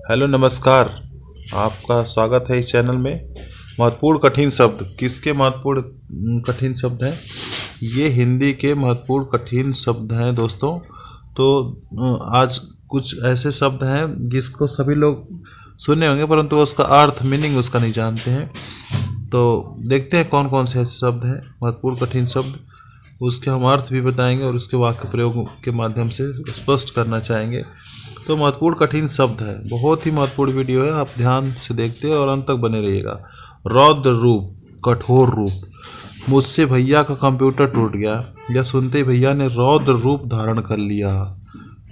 Hello नमस्कार। आपका स्वागत है इस चैनल में। महत्वपूर्ण कठिन शब्द किसके महत्वपूर्ण कठिन शब्द हैं? ये हिंदी के महत्वपूर्ण कठिन शब्द हैं दोस्तों। तो आज कुछ ऐसे शब्द हैं जिसको सभी लोग सुने होंगे परंतु उसका अर्थ मीनिंग उसका नहीं जानते हैं। तो देखते हैं कौन कौन से ऐसे शब्द हैं महत्वपूर्ण कठिन शब्द, उसके हम अर्थ भी बताएंगे और उसके वाक्य प्रयोग के माध्यम से स्पष्ट करना चाहेंगे। तो महत्वपूर्ण कठिन शब्द है, बहुत ही महत्वपूर्ण वीडियो है, आप ध्यान से देखते और अंत तक बने रहिएगा। रौद्र रूप, कठोर रूप। मुझसे भैया का कंप्यूटर टूट गया, यह सुनते ही भैया ने रौद्र रूप धारण कर लिया,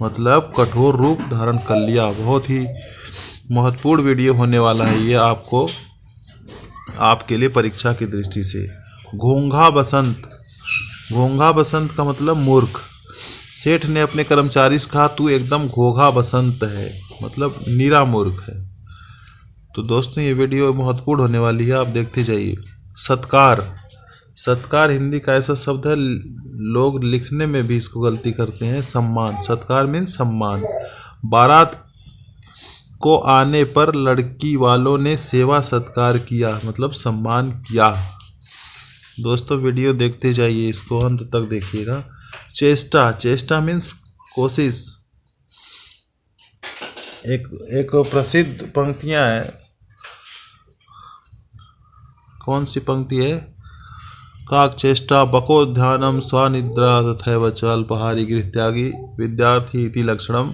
मतलब कठोर रूप धारण कर लिया। बहुत ही महत्वपूर्ण वीडियो होने वाला है ये आपको, आपके लिए परीक्षा की दृष्टि से। घोंघा बसंत, घोंघा बसंत का मतलब मूर्ख। सेठ ने अपने कर्मचारी से कहा, तू एकदम घोंघा बसंत है, मतलब नीरा मूर्ख है। तो दोस्तों ये वीडियो महत्वपूर्ण होने वाली है, आप देखते जाइए। सत्कार, सत्कार हिंदी का ऐसा शब्द है, लोग लिखने में भी इसको गलती करते हैं। सम्मान, सत्कार मीन सम्मान। बारात को आने पर लड़की वालों ने सेवा सत्कार किया, मतलब सम्मान किया। दोस्तों वीडियो देखते जाइए, इसको अंत तक देखिएगा। चेष्टा, चेष्टा मीन्स कोशिश। एक प्रसिद्ध पंक्तियां है, कौन सी पंक्ति है? काक चेष्टा बको ध्यानम स्वनिद्रा तथैव च अल्पाहारी गृह त्यागी विद्यार्थी इति लक्षणम।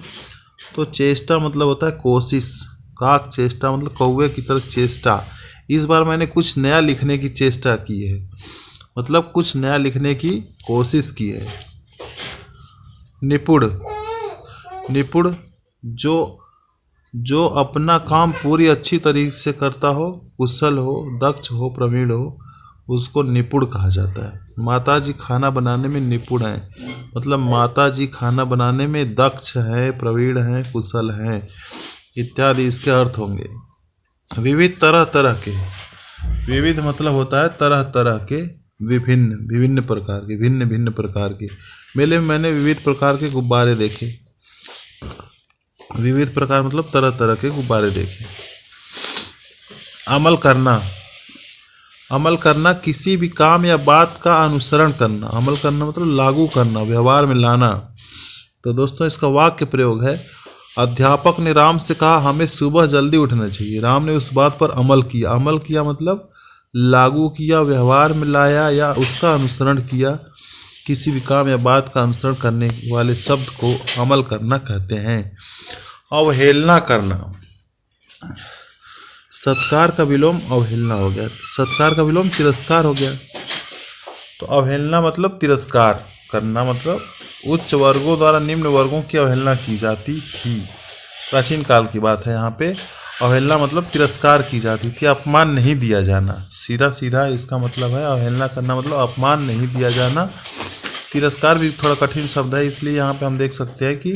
तो चेष्टा मतलब होता है कोशिश। काक चेष्टा मतलब कौवे की तरह चेष्टा। इस बार मैंने कुछ नया लिखने की चेष्टा की है, मतलब कुछ नया लिखने की कोशिश की है। निपुण, निपुण जो अपना काम पूरी अच्छी तरीके से करता हो, कुशल हो, दक्ष हो, प्रवीण हो, उसको निपुण कहा जाता है। माताजी खाना बनाने में निपुण है, मतलब माताजी खाना बनाने में दक्ष है, प्रवीण है, कुशल है, इत्यादि इसके अर्थ होंगे। विविध, तरह तरह के। विविध मतलब होता है तरह तरह के, विभिन्न, विभिन्न प्रकार के, भिन्न भिन्न प्रकार के। मेले में मैंने विविध प्रकार के गुब्बारे देखे। विविध प्रकार मतलब तरह तरह के गुब्बारे देखे। अमल करना, अमल करना किसी भी काम या बात का अनुसरण करना। अमल करना मतलब लागू करना, व्यवहार में लाना। तो दोस्तों इसका वाक्य प्रयोग है, अध्यापक ने राम से कहा, हमें सुबह जल्दी उठना चाहिए। राम ने उस बात पर अमल किया। अमल किया मतलब लागू किया, व्यवहार में लाया या उसका अनुसरण किया। किसी भी काम या बात का अनुसरण करने वाले शब्द को अमल करना कहते हैं। अवहेलना करना, सत्कार का विलोम अवहेलना हो गया। सत्कार का विलोम तिरस्कार हो गया। तो अवहेलना मतलब तिरस्कार करना, मतलब उच्च वर्गों द्वारा निम्न वर्गों की अवहेलना की जाती थी। प्राचीन काल की बात है। यहाँ पे अवहेलना मतलब तिरस्कार की जाती थी, अपमान नहीं दिया जाना। सीधा सीधा इसका मतलब है, अवहेलना करना मतलब अपमान नहीं दिया जाना। तिरस्कार भी थोड़ा कठिन शब्द है, इसलिए यहाँ पे हम देख सकते हैं कि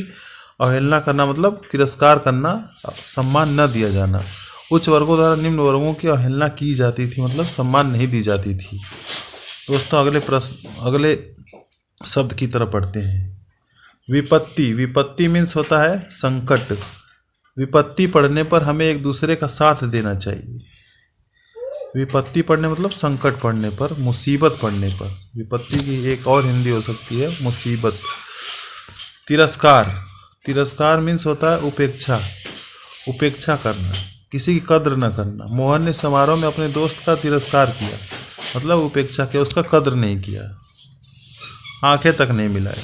अवहेलना करना मतलब तिरस्कार करना, सम्मान न दिया जाना। उच्च वर्गों द्वारा निम्न वर्गों की अवहेलना की जाती थी, मतलब सम्मान नहीं दी जाती थी। दोस्तों अगले प्रश्न, अगले शब्द की तरफ पढ़ते हैं। विपत्ति, विपत्ति मीन्स होता है संकट। विपत्ति पड़ने पर हमें एक दूसरे का साथ देना चाहिए। विपत्ति पड़ने मतलब संकट पड़ने पर, मुसीबत पड़ने पर। विपत्ति की एक और हिंदी हो सकती है मुसीबत। तिरस्कार, तिरस्कार मीन्स होता है उपेक्षा। उपेक्षा करना, किसी की कद्र न करना। मोहन ने समारोह में अपने दोस्त का तिरस्कार किया, मतलब उपेक्षा किया, उसका कद्र नहीं किया, आंखें तक नहीं मिलाए।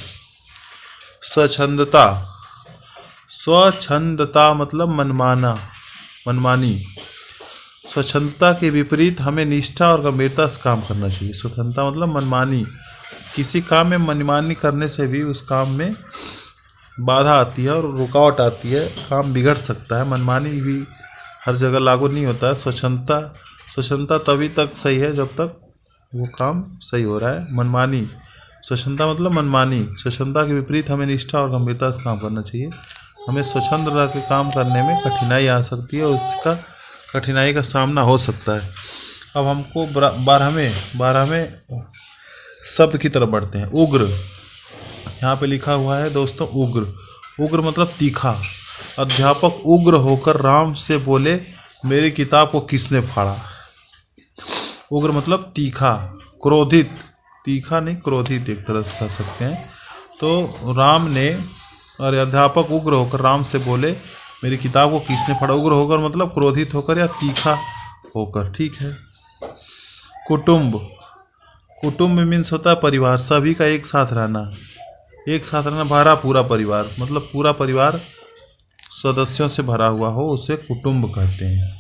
स्वच्छंदता, स्वच्छंदता मतलब मनमाना, मनमानी। स्वच्छंदता के विपरीत हमें निष्ठा और गंभीरता से काम करना चाहिए। स्वच्छंदता मतलब मनमानी। किसी काम में मनमानी करने से भी उस काम में बाधा आती है और रुकावट आती है, काम बिगड़ सकता है। मनमानी भी हर जगह लागू नहीं होता है। स्वच्छंदता, स्वच्छंदता तभी तक सही है जब तक वो काम सही हो रहा है। मनमानी, स्वच्छंदता मतलब मनमानी। स्वच्छंदता के विपरीत हमें निष्ठा और गंभीरता से काम करना चाहिए। हमें स्वच्छंद रह के काम करने में कठिनाई आ सकती है और उसका कठिनाई का सामना हो सकता है। अब हमको 12वें शब्द की तरफ बढ़ते हैं। उग्र, यहाँ पे लिखा हुआ है दोस्तों उग्र। उग्र मतलब तीखा। अध्यापक उग्र होकर राम से बोले, मेरी किताब को किसने फाड़ा। उग्र मतलब तीखा, क्रोधित, तीखा नहीं क्रोधित एक तरह से कह सकते हैं। तो राम ने, और अध्यापक उग्र होकर राम से बोले, मेरी किताब को किसने फाड़ा। उग्र होकर मतलब क्रोधित होकर या तीखा होकर, ठीक है। कुटुंब, कुटुंब मीन्स होता है परिवार, सभी का एक साथ रहना, एक साथ रहना, भरा पूरा परिवार, मतलब पूरा परिवार सदस्यों से भरा हुआ हो, उसे कुटुंब कहते हैं।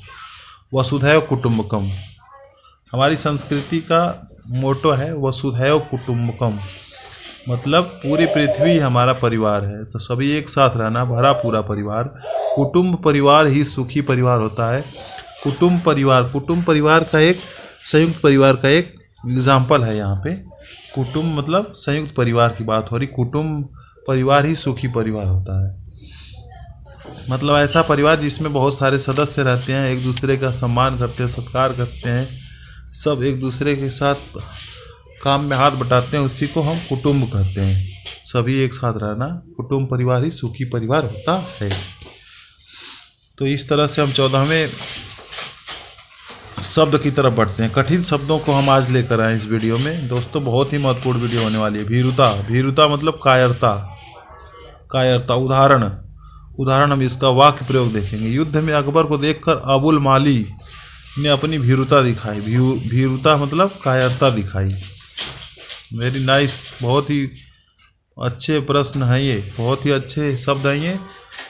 वसुधैव कुटुंबकम, हमारी संस्कृति का मोटो है वसुधैव कुटुंबकम, मतलब पूरी पृथ्वी हमारा परिवार है, तो सभी एक साथ रहना, भरा पूरा परिवार। कुटुंब परिवार ही सुखी परिवार होता है। कुटुंब परिवार, कुटुंब परिवार का एक, संयुक्त परिवार का एक एग्जाम्पल है यहाँ पे। कुटुंब मतलब संयुक्त परिवार की बात हो रही, कुटुंब परिवार ही सुखी परिवार होता है, मतलब ऐसा परिवार जिसमें बहुत सारे सदस्य रहते हैं, एक दूसरे का सम्मान करते हैं, सत्कार करते हैं, सब एक दूसरे के साथ काम में हाथ बटाते हैं, उसी को हम कुटुंब कहते हैं। सभी एक साथ रहना, कुटुंब परिवार ही सुखी परिवार होता है। तो इस तरह से हम 14वें शब्द की तरफ बढ़ते हैं। कठिन शब्दों को हम आज लेकर आए इस वीडियो में दोस्तों, बहुत ही महत्वपूर्ण वीडियो होने वाली है। भीरुता, भीरुता मतलब कायरता, कायरता। उदाहरण, उदाहरण हम इसका वाक्य प्रयोग देखेंगे। युद्ध में अकबर को देखकर अबुल माली ने अपनी भीरुता दिखाई। भीरुता मतलब कायरता दिखाई। वेरी नाइस, बहुत ही अच्छे प्रश्न हैं ये, बहुत ही अच्छे शब्द हैं ये,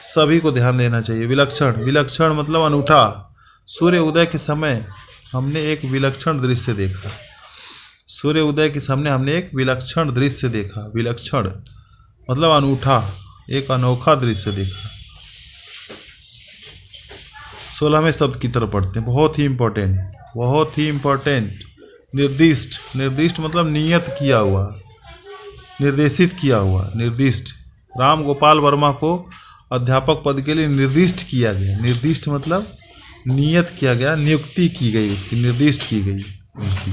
सभी को ध्यान देना चाहिए। विलक्षण, विलक्षण मतलब अनूठा। सूर्य उदय के समय हमने एक विलक्षण दृश्य देखा। सूर्य उदय के सामने हमने एक विलक्षण दृश्य देखा। विलक्षण मतलब अनूठा, एक अनोखा दृश्य देखा। 16वें शब्द की तरफ पढ़ते हैं, बहुत ही इम्पोर्टेंट, बहुत ही इम्पोर्टेंट। निर्दिष्ट, निर्दिष्ट मतलब नियत किया हुआ, निर्देशित किया हुआ, निर्दिष्ट। राम गोपाल वर्मा को अध्यापक पद के लिए निर्दिष्ट किया गया। निर्दिष्ट मतलब नियत किया गया, नियुक्ति की गई, उसकी निर्दिष्ट की गई उनकी।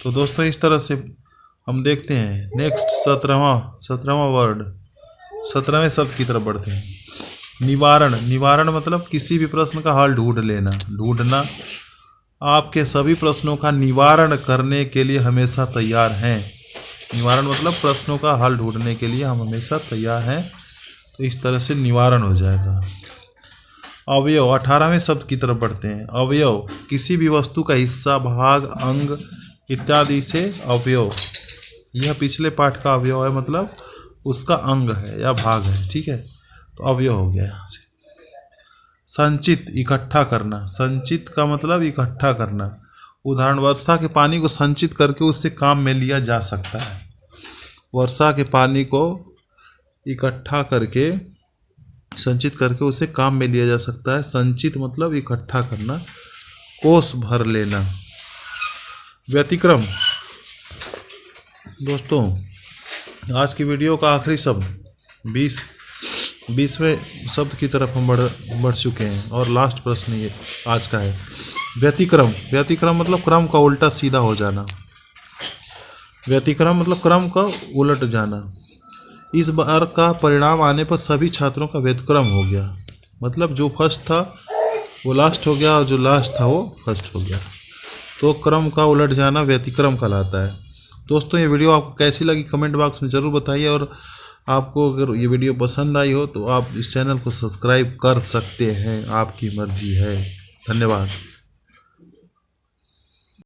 तो दोस्तों इस तरह से हम देखते हैं। नेक्स्ट 17वां वर्ड, 17वें शब्द की तरफ बढ़ते हैं। निवारण, निवारण मतलब किसी भी प्रश्न का हल ढूंढ लेना, ढूंढना। आपके सभी प्रश्नों का निवारण करने के लिए हमेशा तैयार हैं। निवारण मतलब प्रश्नों का हल ढूंढने के लिए हम हमेशा तैयार हैं। तो इस तरह से निवारण हो जाएगा। अवयव, 18वें शब्द की तरफ बढ़ते हैं। अवयव किसी भी वस्तु का हिस्सा, भाग, अंग इत्यादि से अवयव। यह पिछले पाठ का अवयव है, मतलब उसका अंग है या भाग है, ठीक है। तो अवयव हो गया यहाँ से। संचित, इकट्ठा करना। संचित का मतलब इकट्ठा करना। उदाहरण, वर्षा के पानी को संचित करके उससे काम में लिया जा सकता है। वर्षा के पानी को इकट्ठा करके, संचित करके उसे काम में लिया जा सकता है। संचित मतलब इकट्ठा करना, कोष भर लेना। व्यतिक्रम, दोस्तों आज की वीडियो का आखिरी शब्द 20वें शब्द की तरफ हम बढ़ चुके हैं और लास्ट प्रश्न ये आज का है। व्यतिक्रम, व्यतिक्रम मतलब क्रम का उल्टा सीधा हो जाना। व्यतिक्रम मतलब क्रम का उलट जाना। इस बार का परिणाम आने पर सभी छात्रों का व्यतिक्रम हो गया, मतलब जो फर्स्ट था वो लास्ट हो गया और जो लास्ट था वो फर्स्ट हो गया। तो क्रम का उलट जाना व्यतिक्रम कहलाता है। दोस्तों ये वीडियो आपको कैसी लगी कमेंट बॉक्स में ज़रूर बताइए, और आपको अगर ये वीडियो पसंद आई हो तो आप इस चैनल को सब्सक्राइब कर सकते हैं, आपकी मर्जी है। धन्यवाद।